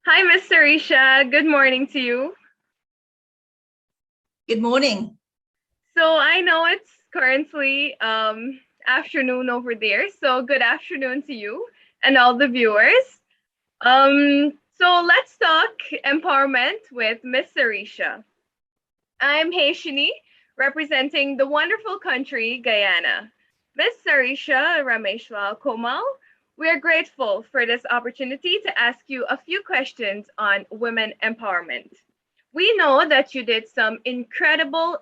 Hi, Miss Sarisha. Good morning to you. Good morning. So I know it's currently afternoon over there, so good afternoon to you and all the viewers. So let's talk empowerment with Miss Sarisha. I'm Haitiani, representing the wonderful country Guyana. Miss Sarisha Rameshwal Komal, we are grateful for this opportunity to ask you a few questions on women empowerment. We know that you did some incredible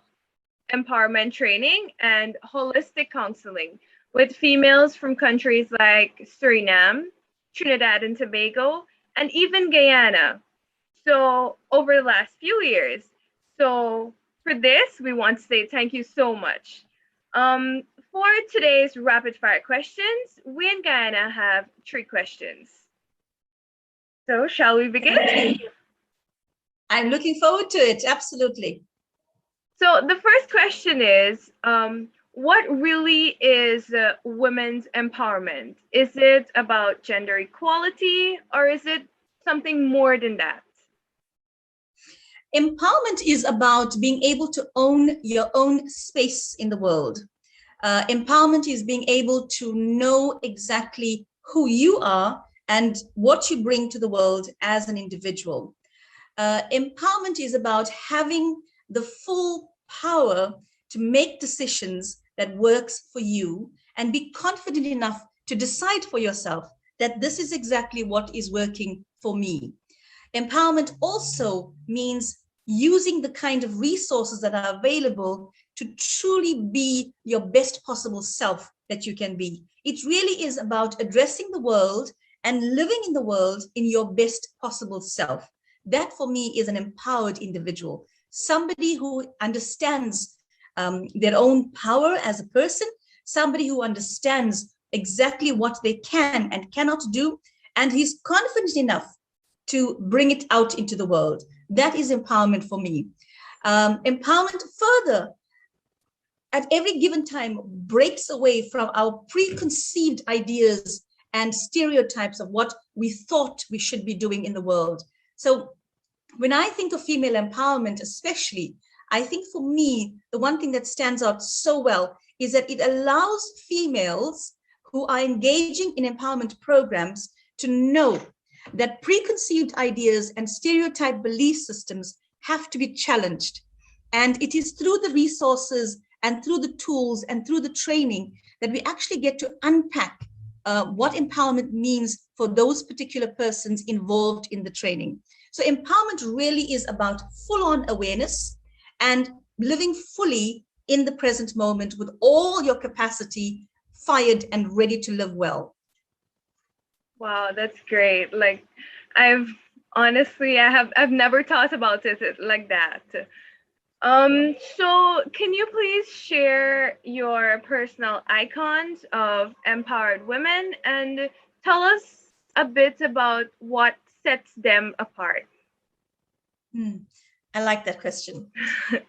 empowerment training and holistic counseling with females from countries like Suriname, Trinidad and Tobago, and even Guyana. So, over the last few years. So, for this, we want to say thank you so much. Um, for today's rapid fire questions, we in Guyana have three questions. So, shall we begin? Thank you. I'm looking forward to it. Absolutely. So the first question is, what really is women's empowerment? Is it about gender equality or is it something more than that? Empowerment is about being able to own your own space in the world. Empowerment is being able to know exactly who you are and what you bring to the world as an individual. Empowerment is about having the full power to make decisions that works for you and be confident enough to decide for yourself that this is exactly what is working for me. Empowerment also means using the kind of resources that are available to truly be your best possible self that you can be. It really is about addressing the world and living in the world in your best possible self. That for me is an empowered individual, somebody who understands their own power as a person, somebody who understands exactly what they can and cannot do, and he's confident enough to bring it out into the world. That is empowerment for me. Empowerment further, at every given time, breaks away from our preconceived ideas and stereotypes of what we thought we should be doing in the world. So when I think of female empowerment, especially, I think for me, the one thing that stands out so well is that it allows females who are engaging in empowerment programs to know that preconceived ideas and stereotype belief systems have to be challenged. And it is through the resources and through the tools and through the training that we actually get to unpack what empowerment means for those particular persons involved in the training. So empowerment really is about full-on awareness and living fully in the present moment with all your capacity fired and ready to live well. Wow, that's great. Like I've I've never thought about it like that. So can you please share your personal icons of empowered women and tell us a bit about what sets them apart? Hmm. I like that question.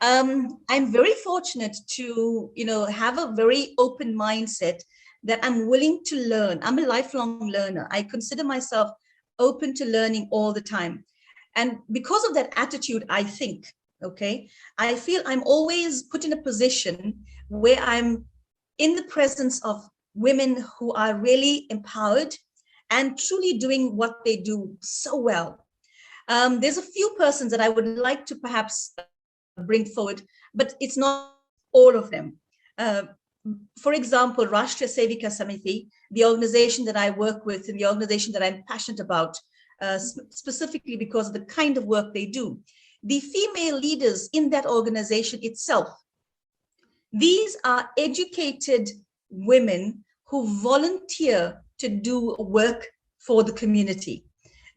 I'm very fortunate to, have a very open mindset that I'm willing to learn. I'm a lifelong learner. I consider myself open to learning all the time. And because of that attitude, I think, okay, I feel I'm always put in a position where I'm in the presence of women who are really empowered and truly doing what they do so well. There's a few persons that I would like to perhaps bring forward, but it's not all of them. Uh, for example, Rashtriya Sevika Samiti, the organization that I work with and the organization that I'm passionate about, specifically because of the kind of work they do. The female leaders in that organization itself, these are educated women who volunteer to do work for the community.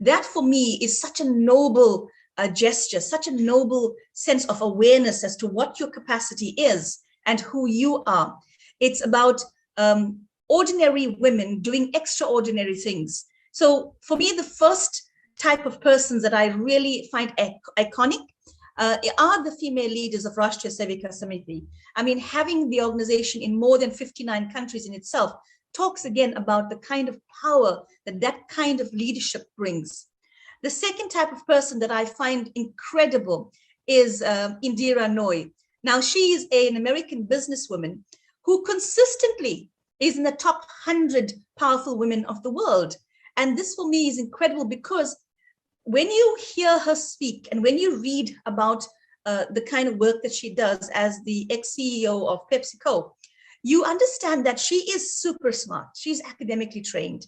That for me is such a noble gesture, such a noble sense of awareness as to what your capacity is and who you are. It's about ordinary women doing extraordinary things. So for me, the first type of persons that I really find iconic are the female leaders of Rashtriya Sevika Samiti. I mean, having the organization in more than 59 countries in itself talks again about the kind of power that that kind of leadership brings. The second type of person that I find incredible is Indira Nooyi. Now, she is an American businesswoman who consistently is in the top 100 powerful women of the world. And this for me is incredible because when you hear her speak and when you read about the kind of work that she does as the ex-CEO of PepsiCo, you understand that she is super smart. She's academically trained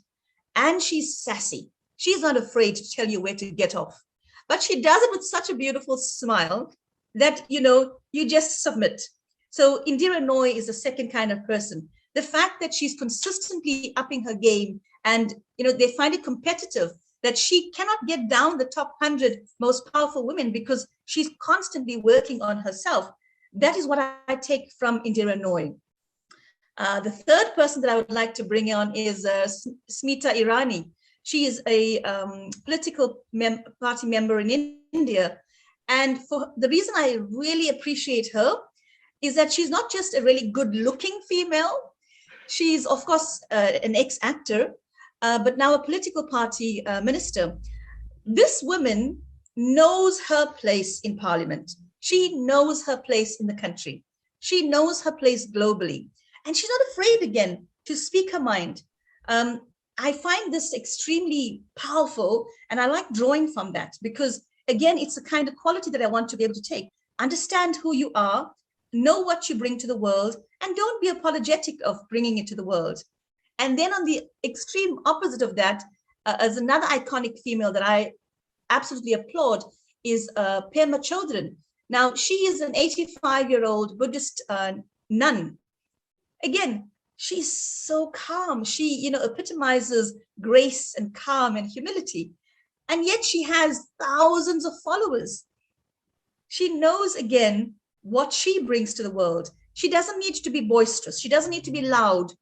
and she's sassy. She's not afraid to tell you where to get off, but she does it with such a beautiful smile that, you just submit. So Indira Nooyi is the second kind of person. The fact that she's consistently upping her game and, they find it competitive, that she cannot get down the top 100 most powerful women because she's constantly working on herself. That is what I take from Indira Nooyi. The third person that I would like to bring on is Smita Irani. She is a political party member in India. And for the reason I really appreciate her is that she's not just a really good looking female. She's, of course, an ex-actor, but now a political party minister. This woman knows her place in parliament. She knows her place in the country. She knows her place globally. And she's not afraid, again, to speak her mind. I find this extremely powerful, and I like drawing from that because, again, it's the kind of quality that I want to be able to take. Understand who you are, know what you bring to the world, and don't be apologetic of bringing it to the world. And then on the extreme opposite of that, as another iconic female that I absolutely applaud is Pema Chodron. Now, she is an 85-year-old Buddhist nun. Again, she's so calm. She, epitomizes grace and calm and humility. And yet she has thousands of followers. She knows, again, what she brings to the world. She doesn't need to be boisterous. She doesn't need to be loud.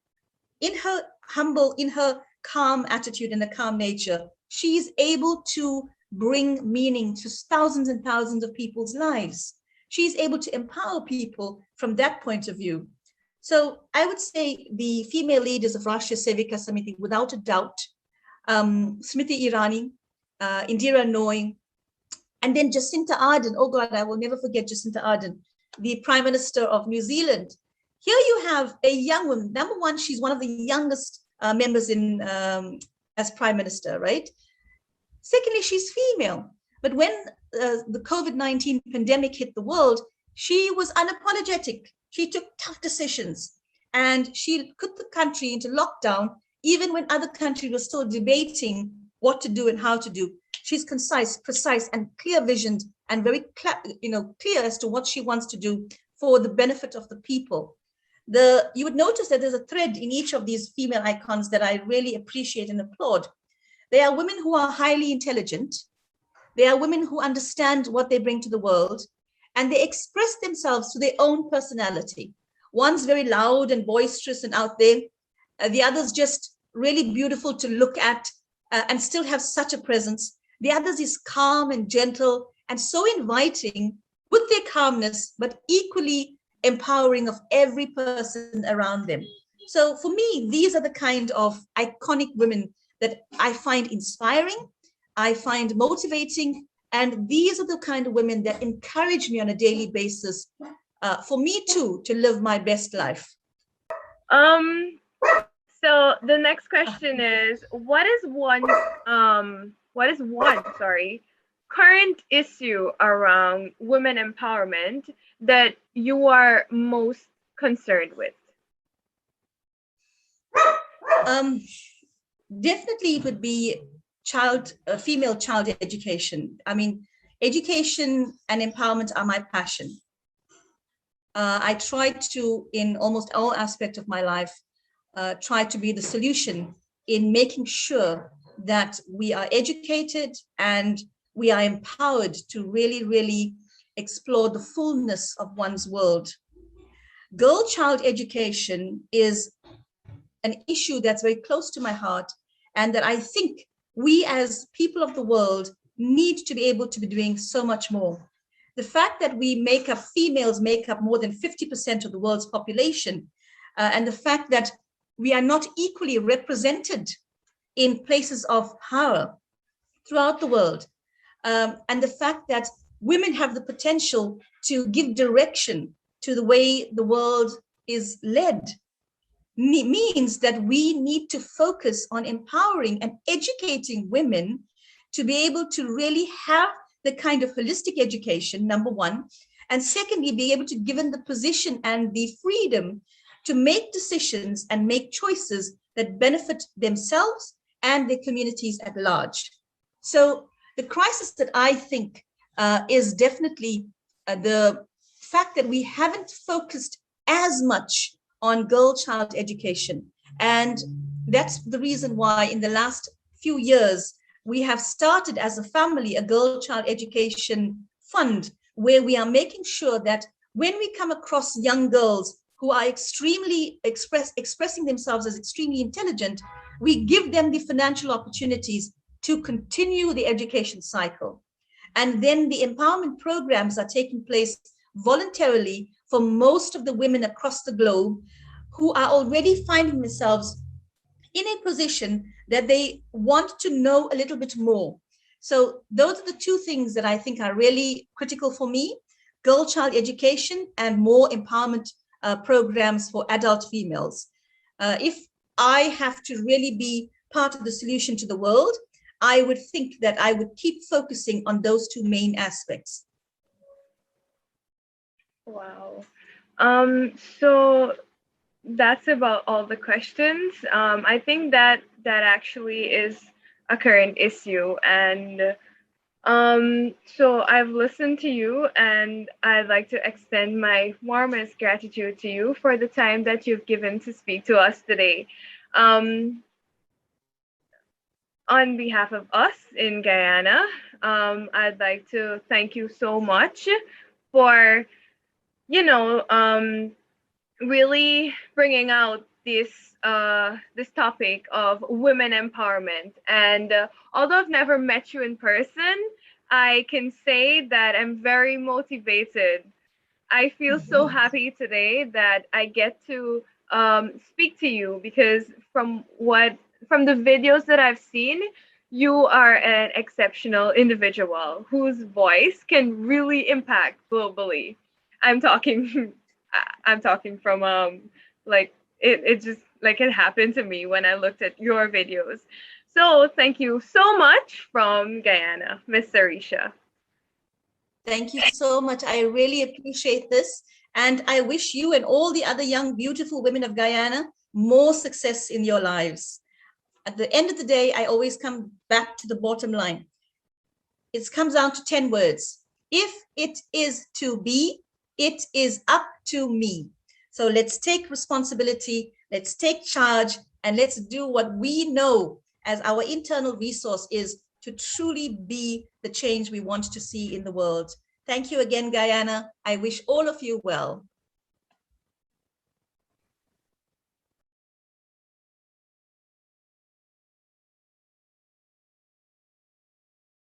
In her humble, in her calm attitude and a calm nature, she is able to bring meaning to thousands and thousands of people's lives. She's able to empower people from that point of view. So I would say the female leaders of Rashtriya Sevika Samiti, without a doubt, Smriti Irani, Indira Nooyi, and then Jacinta Ardern. Oh God, I will never forget Jacinta Ardern, the Prime Minister of New Zealand. Here you have a young woman. Number one, she's one of the youngest members in as Prime Minister, right? Secondly, she's female. But when the COVID-19 pandemic hit the world, she was unapologetic. She took tough decisions and she put the country into lockdown, even when other countries were still debating what to do and how to do. She's concise, precise, and clear visioned and very clear as to what she wants to do for the benefit of the people. You would notice that there's a thread in each of these female icons that I really appreciate and applaud. They are women who are highly intelligent. They are women who understand what they bring to the world, and they express themselves to their own personality. One's very loud and boisterous and out there. The other's just really beautiful to look at and still have such a presence. The other's is calm and gentle and so inviting with their calmness, but equally empowering of every person around them. So for me, these are the kind of iconic women that I find inspiring, I find motivating, and these are the kind of women that encourage me on a daily basis for me too to live my best life. So the next question is, what is one current issue around women empowerment that you are most concerned with? Definitely it would be female child education. I mean, education and empowerment are my passion. I try to, in almost all aspects of my life, try to be the solution in making sure that we are educated and we are empowered to really, really explore the fullness of one's world. Girl child education is an issue that's very close to my heart, and that I think we as people of the world need to be able to be doing so much more. The fact that females make up more than 50% of the world's population, and the fact that we are not equally represented in places of power throughout the world. And the fact that women have the potential to give direction to the way the world is led means that we need to focus on empowering and educating women to be able to really have the kind of holistic education, number one, and secondly, be able to give them the position and the freedom to make decisions and make choices that benefit themselves and their communities at large. So the crisis that I think is definitely the fact that we haven't focused as much on girl child education. And that's the reason why in the last few years, we have started as a family a girl child education fund, where we are making sure that when we come across young girls who are extremely expressing themselves as extremely intelligent, we give them the financial opportunities to continue the education cycle. And then the empowerment programs are taking place voluntarily for most of the women across the globe who are already finding themselves in a position that they want to know a little bit more. So those are the two things that I think are really critical for me: girl child education and more empowerment programs for adult females. If I have to really be part of the solution to the world, I would think that I would keep focusing on those two main aspects. Wow. So that's about all the questions. I think that that actually is a current issue, and so I've listened to you, and I'd like to extend my warmest gratitude to you for the time that you've given to speak to us today. Um, on behalf of us in Guyana, I'd like to thank you so much for, you know, really bringing out this topic of women empowerment. And although I've never met you in person, I can say that I'm very motivated. I feel so happy today that I get to speak to you, because from the videos that I've seen, you are an exceptional individual whose voice can really impact globally. I'm talking I'm talking from like it just like it happened to me when I looked at your videos. So thank you so much from Guyana, Miss Sarisha. Thank you so much. I really appreciate this. And I wish you and all the other young, beautiful women of Guyana more success in your lives. At the end of the day, I always come back to the bottom line. It comes down to 10 words. If it is to be, it is up to me. So let's take responsibility, let's take charge, and let's do what we know as our internal resource is to truly be the change we want to see in the world. Thank you again, Guyana. I wish all of you well.